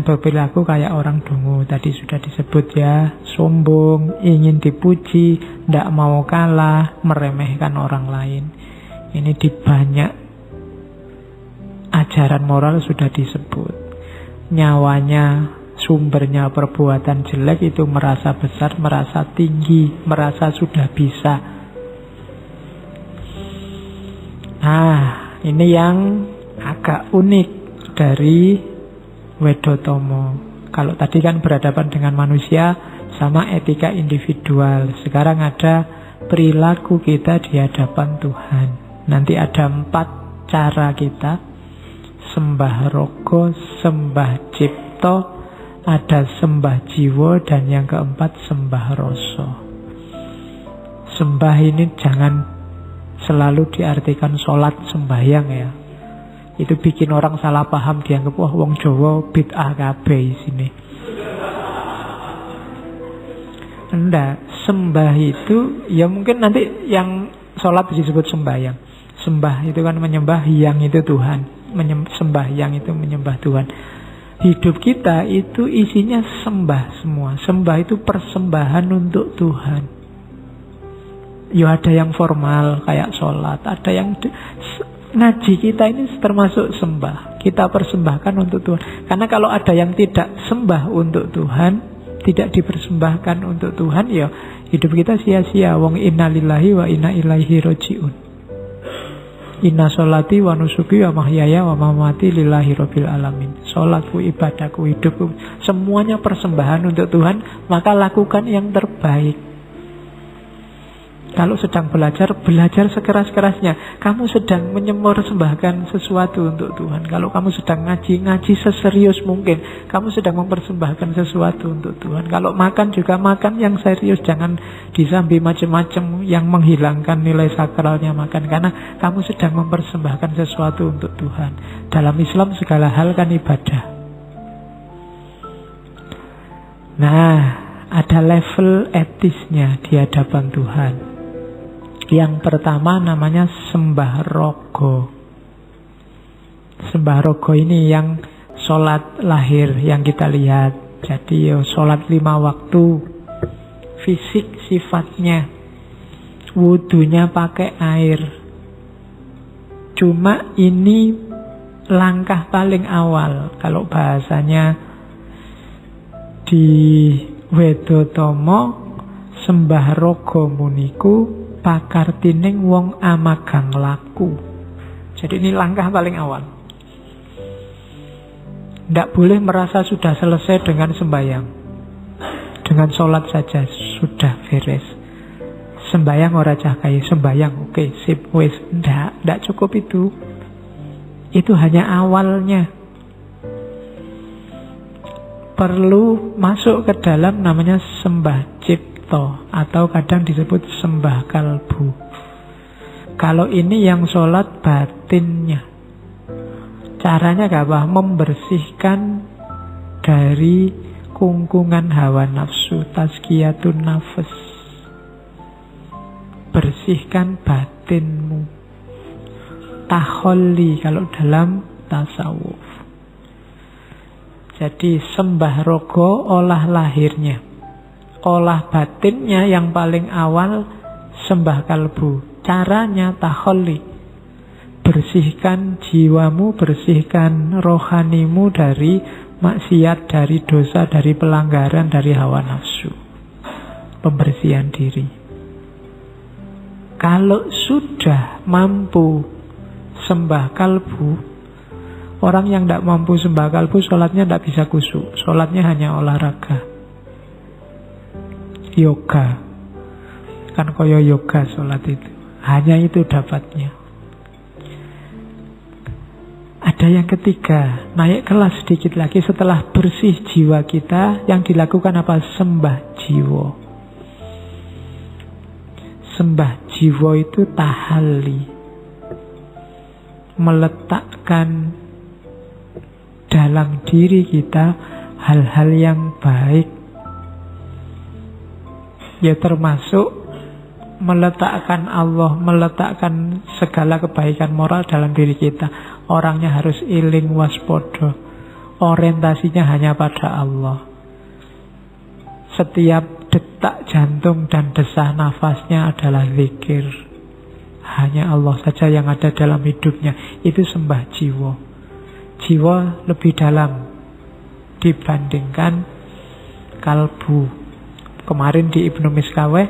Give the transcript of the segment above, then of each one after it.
dan berperilaku kayak orang dungu. Tadi sudah disebut ya, sombong, ingin dipuji, tidak mau kalah, meremehkan orang lain. Ini di banyak ajaran moral sudah disebut. Nyawanya, sumbernya perbuatan jelek itu merasa besar, merasa tinggi, merasa sudah bisa. Nah, ini yang agak unik dari Wedotomo. Kalau tadi kan berhadapan dengan manusia sama etika individual. Sekarang ada perilaku kita di hadapan Tuhan. Nanti ada 4 cara kita. Sembah rogo, sembah cipto, ada sembah jiwa, dan yang keempat sembah rasa. Sembah ini jangan selalu diartikan sholat sembahyang ya. Itu bikin orang salah paham, dianggap wah wong Jawa bid'ah kabeh sini. Enggak, sembah itu ya mungkin nanti yang sholat disebut sembahyang. Sembah itu kan menyembah, yang itu Tuhan. Sembah yang itu menyembah Tuhan. Hidup kita itu isinya sembah semua. Sembah itu persembahan untuk Tuhan. Ya ada yang formal kayak sholat, ada yang ngaji kita ini termasuk sembah. Kita persembahkan untuk Tuhan. Karena kalau ada yang tidak sembah untuk Tuhan, tidak dipersembahkan untuk Tuhan, ya hidup kita sia-sia. Wong inna lillahi wa inna ilaihi roji'un. Inna sholati wa nusuki wa mahyaya wa mamati lillahi rabbil alamin. Sholatku, ibadahku, hidupku, semuanya persembahan untuk Tuhan. Maka lakukan yang terbaik. Kalau sedang belajar, belajar sekeras-kerasnya. Kamu sedang mempersembahkan sesuatu untuk Tuhan. Kalau kamu sedang ngaji, ngaji seserius mungkin. Kamu sedang mempersembahkan sesuatu untuk Tuhan. Kalau makan juga makan yang serius. Jangan disambi macam-macam yang menghilangkan nilai sakralnya makan. Karena kamu sedang mempersembahkan sesuatu untuk Tuhan. Dalam Islam segala hal kan ibadah. Nah, ada level etisnya di hadapan Tuhan. Yang pertama namanya sembah rogo. Sembah rogo ini yang sholat lahir yang kita lihat. Jadi ya sholat 5 waktu. Fisik sifatnya. Wudunya pakai air. Cuma ini langkah paling awal. Kalau bahasanya di Wedotomo, sembah rogo muniku pakar tining wong amagang laku. Jadi ini langkah paling awal. Tidak boleh merasa sudah selesai dengan sembahyang. Dengan sholat saja sudah beres. Sembahyang ora cakai, sembahyang oke, sip, wis. Tidak cukup itu. Itu hanya awalnya. Perlu masuk ke dalam namanya sembah cipta, atau kadang disebut sembah kalbu. Kalau ini yang sholat batinnya. Caranya apa? Membersihkan dari kungkungan hawa nafsu, tazkiyatun nafas. Bersihkan batinmu. Taholli kalau dalam tasawuf. Jadi sembah rogo olah lahirnya. Olah batinnya yang paling awal sembah kalbu. Caranya taholli. Bersihkan jiwamu, bersihkan rohanimu dari maksiat, dari dosa, dari pelanggaran, dari hawa nafsu. Pembersihan diri. Kalau sudah mampu sembah kalbu, orang yang tidak mampu sembah kalbu, sholatnya tidak bisa khusyuk. Sholatnya hanya olahraga. Yoga. Kan koyo yoga sholat itu. Hanya itu dapatnya. Ada yang ketiga, naik kelas sedikit lagi setelah bersih jiwa kita, yang dilakukan apa? Sembah jiwa. Sembah jiwa itu tahalli. Meletakkan dalam diri kita hal-hal yang baik. Ya termasuk meletakkan Allah, meletakkan segala kebaikan moral dalam diri kita. Orangnya harus iling waspodo. orientasinya hanya pada Allah. Setiap detak jantung dan desah nafasnya adalah zikir. Hanya Allah saja yang ada dalam hidupnya. Itu sembah jiwa. Jiwa lebih dalam dibandingkan kalbu. Kemarin di Ibnu Miskaweh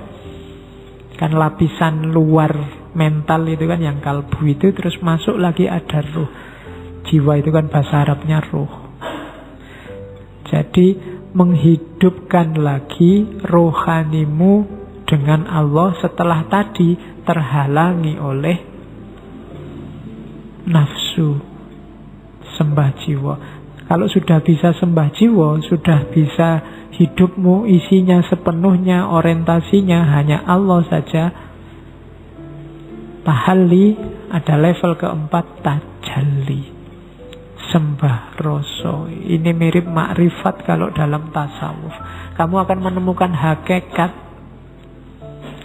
kan lapisan luar mental itu kan yang kalbu itu, terus masuk lagi ada ruh. Jiwa itu kan bahasa Arabnya ruh. Jadi menghidupkan lagi rohanimu dengan Allah setelah tadi terhalangi oleh nafsu. Sembah jiwa. Kalau sudah bisa sembah jiwa, sudah bisa hidupmu isinya sepenuhnya, orientasinya hanya Allah saja. Tahalli ada level keempat, tajalli, sembah rasa. Ini mirip makrifat kalau dalam tasawuf. Kamu akan menemukan hakikat.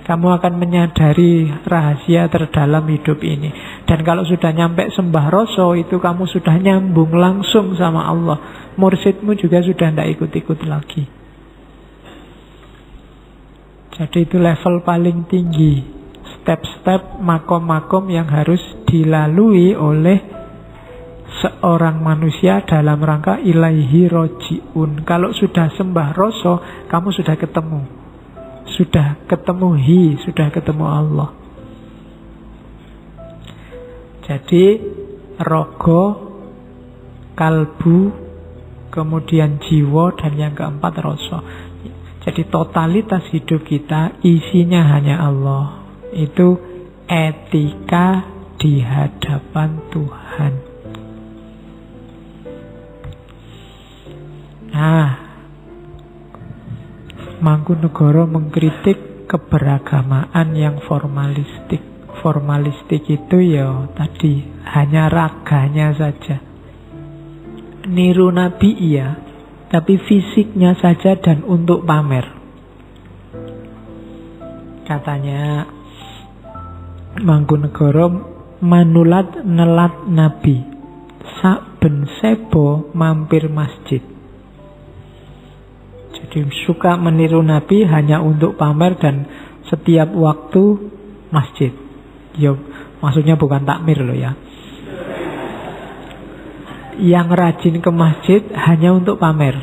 Kamu akan menyadari rahasia terdalam hidup ini. Dan kalau sudah nyampe sembah rasa, itu kamu sudah nyambung langsung sama Allah. Mursyidmu juga sudah tidak ikut-ikut lagi. Jadi itu level paling tinggi, step-step, makom-makom yang harus dilalui oleh seorang manusia dalam rangka ilaihi roji'un. Kalau sudah sembah rasa, kamu sudah ketemu. Sudah ketemu sudah ketemu Allah. Jadi rogo, kalbu, kemudian jiwa, dan yang keempat rasa. Jadi totalitas hidup kita isinya hanya Allah. Itu etika di hadapan Tuhan. Nah, Mangkunegara mengkritik keberagamaan yang formalistik. Formalistik itu ya tadi hanya raganya saja. Niru Nabi iya, tapi fisiknya saja dan untuk pamer. Katanya Mangkunegara, manulat nelat Nabi, saben sebo mampir masjid. Jadi suka meniru Nabi hanya untuk pamer dan setiap waktu masjid. Ya, maksudnya bukan takmir loh ya. Yang rajin ke masjid hanya untuk pamer.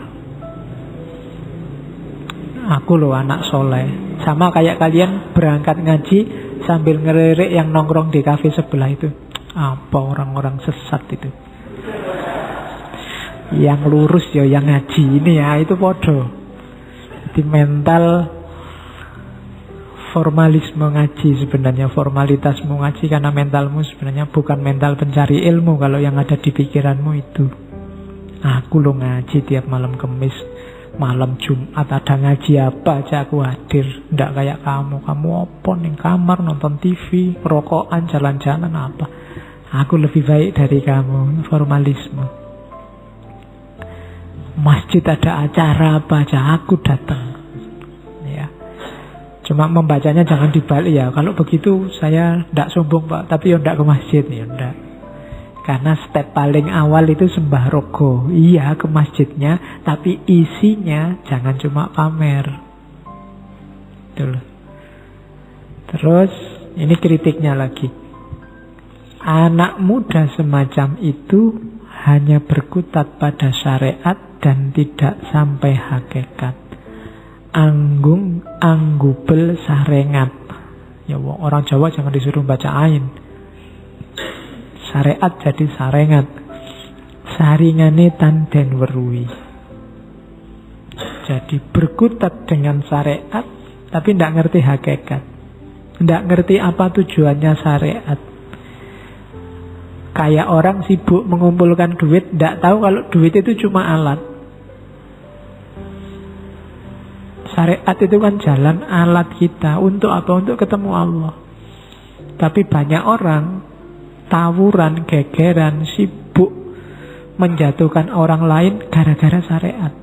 Aku loh anak soleh. Sama kayak kalian berangkat ngaji sambil ngelirik yang nongkrong di kafe sebelah itu. Apa orang-orang sesat itu. Yang lurus ya yang ngaji ini ya, itu podo. Jadi mental formalisme ngaji sebenarnya, formalitasmu ngaji karena mentalmu sebenarnya bukan mental pencari ilmu. Kalau yang ada di pikiranmu itu, aku lo ngaji tiap malam Kamis, malam Jumat ada ngaji apa aja aku hadir. Nggak kayak kamu apa nih kamar nonton TV, rokokan, jalan-jalan apa. Aku lebih baik dari kamu. Formalisme. Masjid ada acara apa aja aku datang. Ya. Cuma membacanya jangan dibalik ya. Kalau begitu saya tidak sombong Pak, tapi ya tidak ke masjid ya tidak. Karena step paling awal itu sembah rogo. Iya ke masjidnya, tapi isinya jangan cuma pamer. Betul. Terus ini kritiknya lagi. Anak muda semacam itu hanya berkutat pada syariat dan tidak sampai hakikat. Anggung anggubel sarengat. Ya orang Jawa jangan disuruh baca ain. Syariat jadi sarengat. Saringane tanden werui. Jadi berkutat dengan syariat tapi tidak ngerti hakikat. Tidak ngerti apa tujuannya syariat. Kayak orang sibuk mengumpulkan duit, tidak tahu kalau duit itu cuma alat. Syariat itu kan jalan alat kita. Untuk apa? Untuk ketemu Allah. Tapi banyak orang tawuran, gegeran, sibuk menjatuhkan orang lain gara-gara syariat.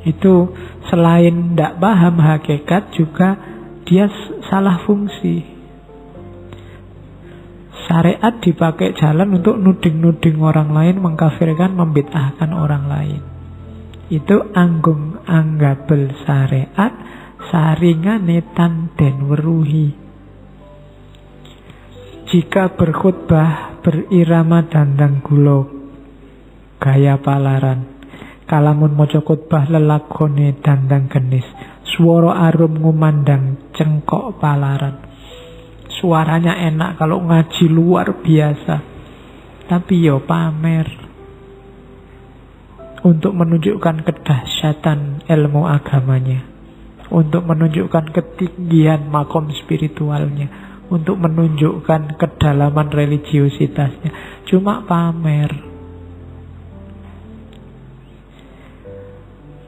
Itu selain tidak paham hakikat, juga dia salah fungsi. Syariat dipakai jalan untuk nuding-nuding orang lain, mengkafirkan, membid'ahkan orang lain. Itu anggung anggabel syariat, saringane tanden weruhi. Jika berkhutbah berirama dandang gulo gaya palaran, kalamun maca khutbah lelakone dandang genis, swara arum ngumandang cengkok palaran. Suaranya enak kalau ngaji luar biasa, tapi yo pamer untuk menunjukkan kedahsyatan ilmu agamanya, untuk menunjukkan ketinggian makom spiritualnya, untuk menunjukkan kedalaman religiositasnya. Cuma pamer.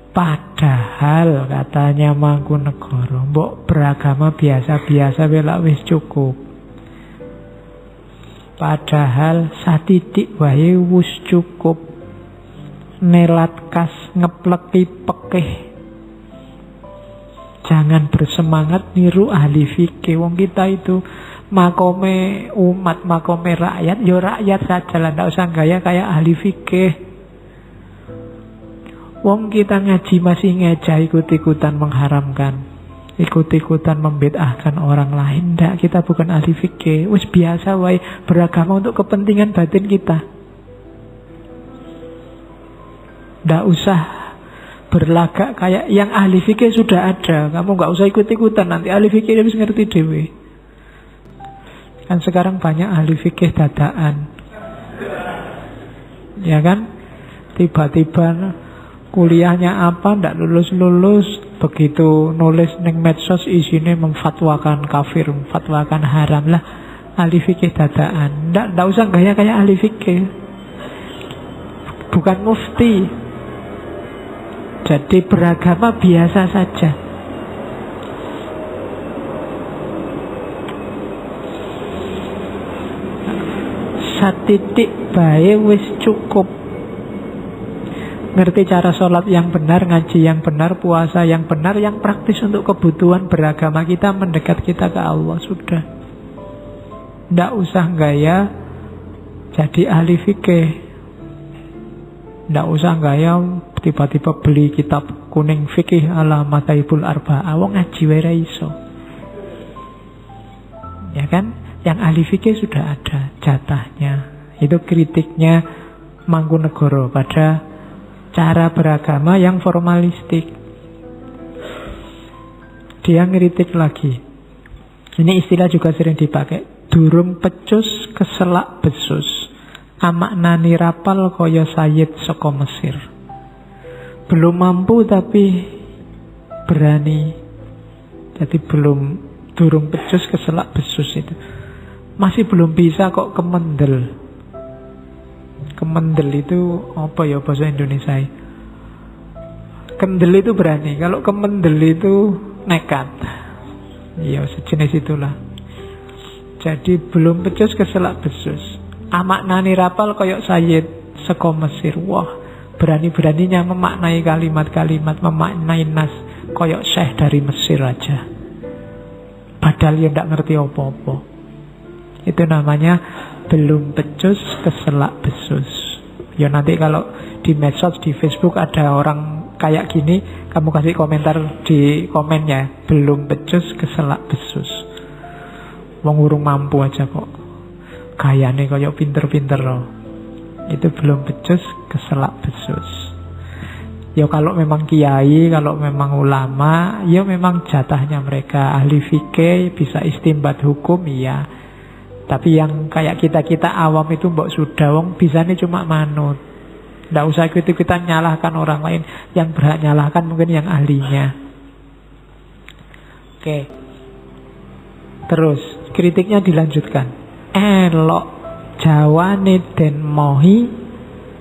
Padahal katanya Mangkunegara, mbok beragama biasa-biasa belak wis cukup. Padahal satitik wae wis cukup. Nelat kas ngepleki pekeh. Jangan bersemangat niru ahli fikih. Wong kita itu makome umat, makome rakyat, ya rakyat saja lah, ndak usah gaya kayak ahli fikih. Wong kita ngaji masih ngejah, ikut-ikutan mengharamkan, ikut-ikutan membid'ahkan orang lain. Ndak, kita bukan ahli fikih. Wis biasa wae beragama untuk kepentingan batin kita. Ndak usah berlagak kayak yang ahli fikih sudah ada. Kamu nggak usah ikut-ikutan, nanti ahli fikih dia bisa ngerti dewe. Kan sekarang banyak ahli fikih dadaan, ya kan? Tiba-tiba kuliahnya apa, ndak lulus-lulus, begitu nulis neng medsos isinya memfatwakan kafir, memfatwakan haram lah. Ahli fikih dadaan. Ndak usah gaya kayak ahli fikih. Bukan mufti. Jadi beragama biasa saja. Satitik bae wis cukup. Ngerti cara sholat yang benar, ngaji yang benar, puasa yang benar, yang praktis untuk kebutuhan beragama kita, mendekat kita ke Allah, sudah. Nggak usah gaya jadi ahli fikih. Nggak usah gaya tiba-tiba beli kitab kuning fikih ala Mataibul Arba'ah. Wong ngaji wae ra iso. Ya kan? Yang ahli fikih sudah ada jatahnya. Itu kritiknya Mangkunegara pada cara beragama yang formalistik. Dia ngeritik lagi. Ini istilah juga sering dipakai. Durung pecus keselak besus. Amaknani rapal kaya Sayyid saka Mesir. Belum mampu tapi berani. Jadi durung pecus keselak besus itu. Masih belum bisa kok kemendel. Kemendel itu apa ya bahasa Indonesia? Kendel itu berani. Kalau kemendel itu nekat. Ya sejenis itulah. Jadi belum pecus keselak besus. Amaknani rapal koyok Sayyid saka Mesir. Wah, berani-beraninya memaknai kalimat-kalimat, memaknai nas koyok syekh dari Mesir aja. Padahal dia tidak ngerti apa-apa. Itu namanya belum pecus keselak besus. Ya nanti kalau di medsos, di Facebook ada orang kayak gini, kamu kasih komentar di komennya, belum pecus keselak besus. Wong urung mampu aja kok. Gayane kayak pinter-pinter loh. Itu belum becus keselak besus. Ya kalau memang kiai, kalau memang ulama, ya memang jatahnya mereka. Ahli fikih bisa istimbat hukum, iya. Tapi yang kayak kita-kita awam itu mbok sudah, wong bisanya cuma manut. Nggak usah ikut-ikutan nyalahkan orang lain. Yang berhak nyalahkan mungkin yang ahlinya. Oke. Terus kritiknya dilanjutkan. Elok jawane den mohi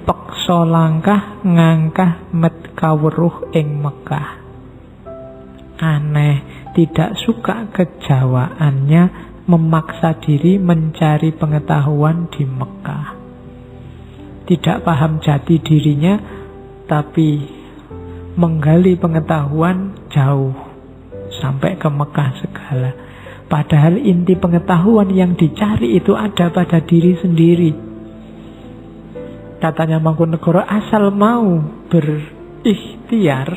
peksa langkah ngangkah met kawruh ing Mekah. Aneh, tidak suka kejawaannya, memaksa diri mencari pengetahuan di Mekah. Tidak paham jati dirinya, tapi menggali pengetahuan jauh sampai ke Mekah segala. Padahal inti pengetahuan yang dicari itu ada pada diri sendiri. Katanya Mangkunegoro, asal mau berikhtiar,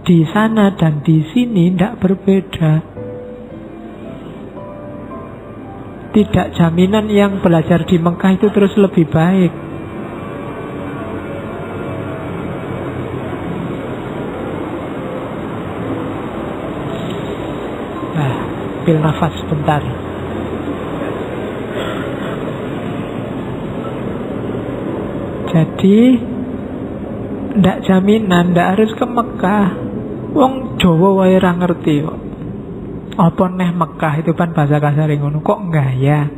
di sana dan di sini tidak berbeda. Tidak jaminan yang belajar di Mekah itu terus lebih baik. Ambil nafas sebentar. Jadi ndak jaminan, ndak harus ke Mekah. Wong Jawa wae ra ngerti kok. Apa neh Mekah itu kan bahasa kasar ngono, kok enggak ya?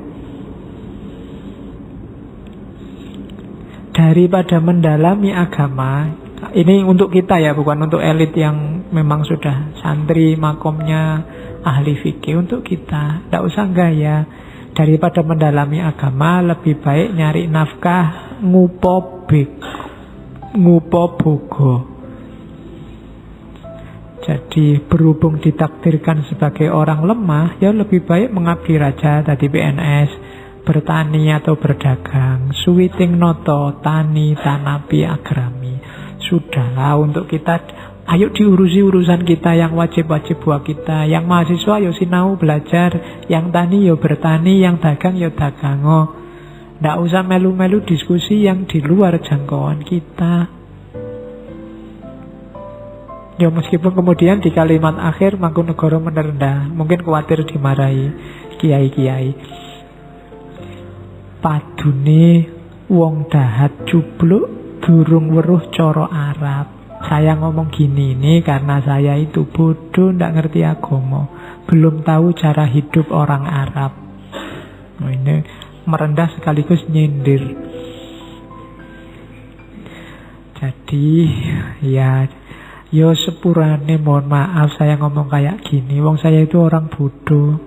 Daripada mendalami agama, ini untuk kita ya, bukan untuk elit yang memang sudah santri makomnya ahli fikih. Untuk kita, tidak usah gaya. Daripada mendalami agama, lebih baik nyari nafkah ngupo bogo. Jadi berhubung ditakdirkan sebagai orang lemah, ya lebih baik mengabdi raja tadi PNS, bertani atau berdagang, suwiting noto, tani, tanapi, agrami. Sudahlah untuk kita. Ayo diurusi urusan kita yang wajib-wajib buat kita. Yang mahasiswa yo sinau belajar, yang tani yo bertani, yang dagang yo dagang. Nggak usah melu-melu diskusi yang di luar jangkauan kita. Ya meskipun kemudian di kalimat akhir Mangkunegoro merendah, mungkin khawatir dimarahi kiai-kiai. Padune wong dahat cubluk durung weruh cara Arab. Saya ngomong gini ini karena saya itu bodoh, ndak ngerti agama, belum tahu cara hidup orang Arab. Nah, ini merendah sekaligus nyindir. Jadi ya, yo sepurane mohon maaf saya ngomong kayak gini. Wong saya itu orang bodoh,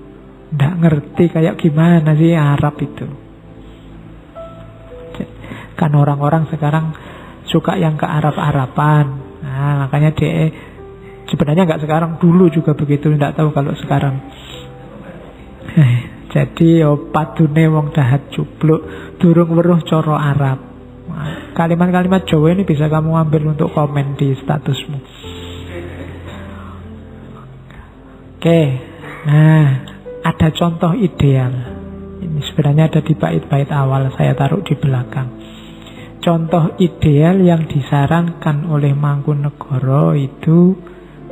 ndak ngerti kayak gimana sih Arab itu. Kan orang-orang sekarang suka yang ke Arab-Araban. Nah, makanya dia sebenarnya nggak sekarang, dulu juga begitu, nggak tahu kalau sekarang. Jadi padune wong dahat cubluk durung weruh cara Arab. Nah, kalimat-kalimat Jawa ini bisa kamu ambil untuk komen di statusmu. Oke. Nah, ada contoh ideal. Ini sebenarnya ada di bait-bait awal, saya taruh di belakang. Contoh ideal yang disarankan oleh Mangkunegoro itu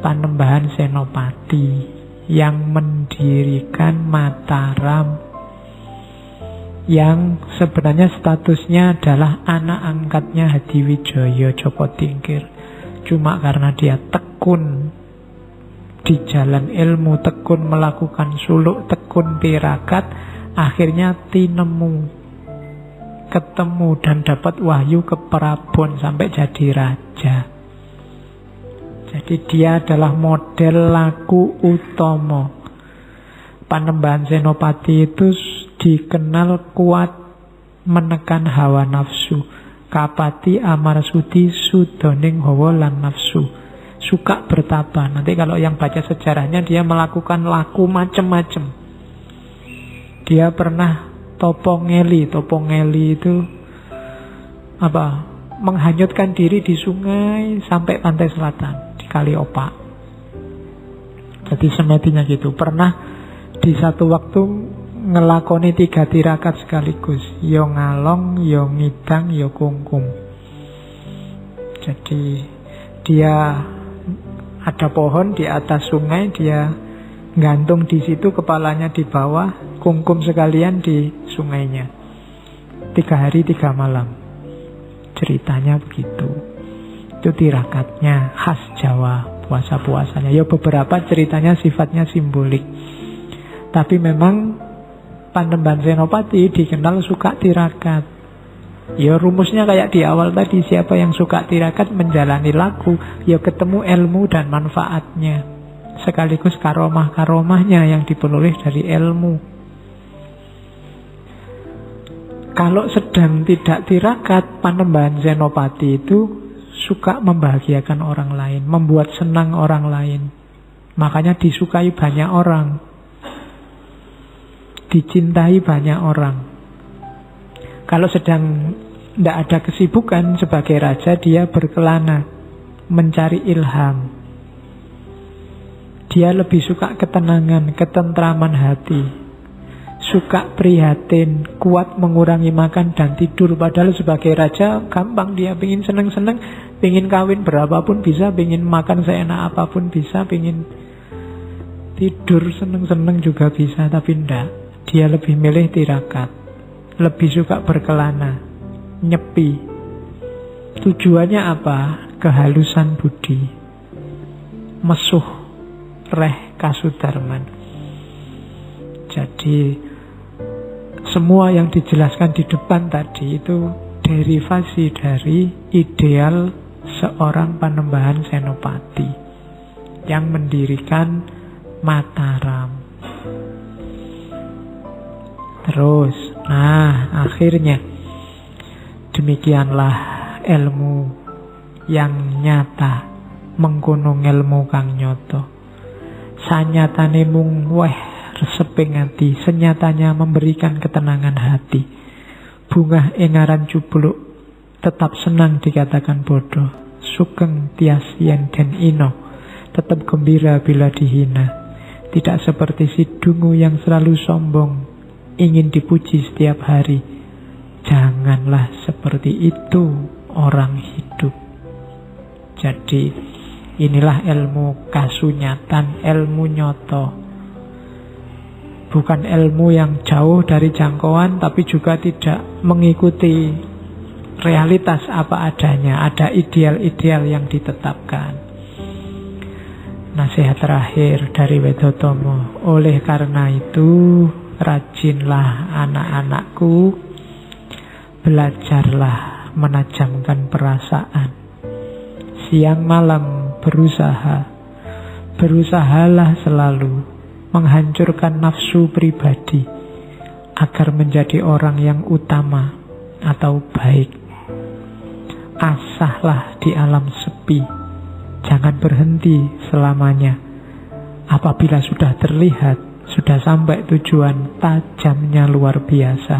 Panembahan Senopati yang mendirikan Mataram, yang sebenarnya statusnya adalah anak angkatnya Hadiwijaya Joko Tingkir. Cuma karena dia tekun di jalan ilmu, tekun melakukan suluk, tekun tirakat, akhirnya tinemu, ketemu dan dapat wahyu ke Prabon sampai jadi raja. Jadi dia adalah model laku utama. Panembahan Senopati itu dikenal kuat menekan hawa nafsu. Kapati Amarsudi Sudoning Hawa lan nafsu. Suka bertapa. Nanti kalau yang baca sejarahnya, dia melakukan laku macam-macam. Dia pernah Topongeli itu apa? Menghanyutkan diri di sungai sampai pantai selatan di Kali Opak. Jadi semetinya gitu. Pernah di satu waktu ngelakoni 3 tirakat sekaligus. Yo ngalong, yo ngidang, yo kungkum. Jadi dia ada pohon di atas sungai, dia gantung di situ, kepalanya di bawah, kungkum sekalian di sungainya. 3 hari 3 malam. Ceritanya begitu. Itu tirakatnya khas Jawa, puasa-puasanya. Ya beberapa ceritanya sifatnya simbolik. Tapi memang Panembahan Senopati dikenal suka tirakat. Ya rumusnya kayak di awal tadi, siapa yang suka tirakat menjalani laku, ya ketemu ilmu dan manfaatnya. Sekaligus karomah-karomahnya yang diperoleh dari ilmu. Kalau sedang tidak tirakat, Panembahan Senopati itu suka membahagiakan orang lain, membuat senang orang lain. Makanya disukai banyak orang. dicintai banyak orang. Kalau sedang tidak ada kesibukan sebagai raja, dia berkelana, mencari ilham. Dia lebih suka ketenangan, ketentraman hati, suka prihatin, kuat mengurangi makan dan tidur. Padahal sebagai raja gampang, dia pingin seneng-seneng, pingin kawin berapapun bisa, pingin makan seenak apapun bisa, pingin tidur seneng-seneng juga bisa. Tapi enggak, dia lebih milih tirakat, lebih suka berkelana, nyepi. Tujuannya apa? Kehalusan budi, mesuh reh kasudarman. Jadi semua yang dijelaskan di depan tadi itu derivasi dari ideal seorang Panembahan Senopati yang mendirikan Mataram. Terus, akhirnya demikianlah ilmu yang nyata mengkono ilmu kang nyoto. Sanyatane mung reseping ati, senyatanya memberikan ketenangan hati. Bunga engaran cupluk, tetap senang dikatakan bodoh. Sugeng tias yen den ino, tetap gembira bila dihina. Tidak seperti si dungu yang selalu sombong, ingin dipuji setiap hari. Janganlah seperti itu orang hidup. Jadi inilah ilmu kasunyatan, ilmu nyoto. Bukan ilmu yang jauh dari jangkauan, tapi juga tidak mengikuti realitas apa adanya. Ada ideal-ideal yang ditetapkan. Nasihat terakhir dari Wedotomo. Oleh karena itu, rajinlah anak-anakku, belajarlah menajamkan perasaan. Siang malam berusahalah selalu menghancurkan nafsu pribadi agar menjadi orang yang utama atau baik. Asahlah di alam sepi, jangan berhenti selamanya. Apabila sudah terlihat, sudah sampai tujuan, tajamnya luar biasa,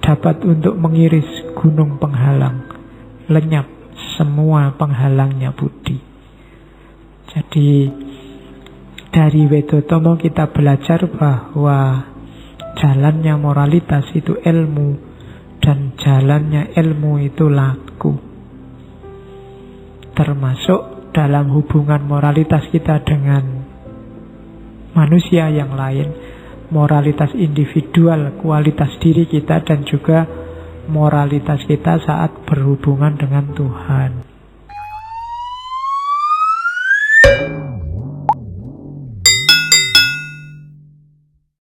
dapat untuk mengiris gunung penghalang, lenyap semua penghalangnya budi. Jadi dari Wedotomo kita belajar bahwa jalannya moralitas itu ilmu, dan jalannya ilmu itu laku. Termasuk dalam hubungan moralitas kita dengan manusia yang lain, moralitas individual, kualitas diri kita, dan juga moralitas kita saat berhubungan dengan Tuhan.